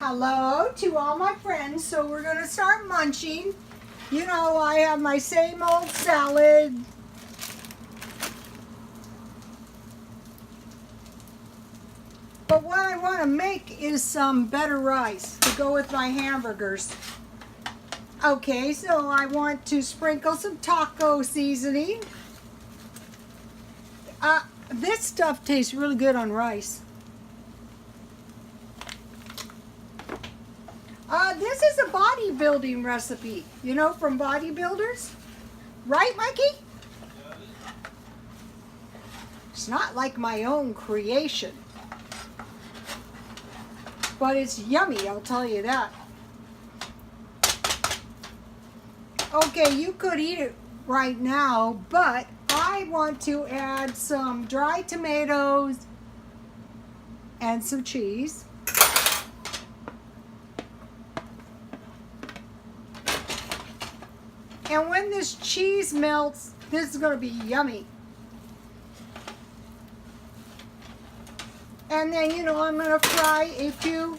Hello to all my friends. So we're going to start munching. You know, I have my same old salad. But what I want to make is some better rice to go with my hamburgers. Okay, so I want to sprinkle some taco seasoning. This stuff tastes really good on rice. This is a bodybuilding recipe, you know, from bodybuilders. Right, Mikey? It's not like my own creation. But it's yummy, I'll tell you that. Okay, you could eat it right now, but I want to add some dried tomatoes and some cheese. And when this cheese melts, this is going to be yummy. And then, you know, I'm going to fry a few.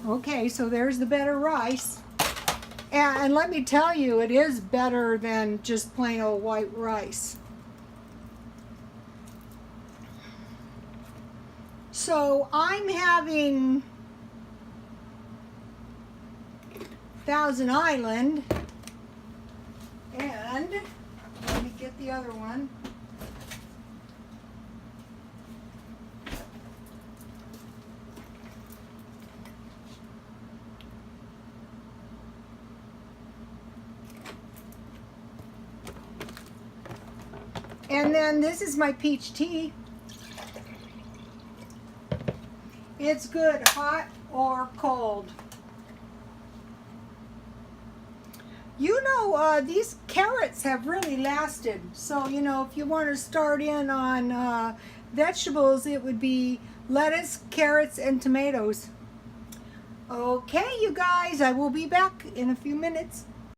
Okay, so there's the better rice. And let me tell you, it is better than just plain old white rice. So I'm having Thousand Island, and let me get the other one. And then this is my peach tea. It's good hot or cold. You know, these carrots have really lasted. So, you know, if you want to start in on vegetables, it would be lettuce, carrots, and tomatoes. Okay, you guys, I will be back in a few minutes.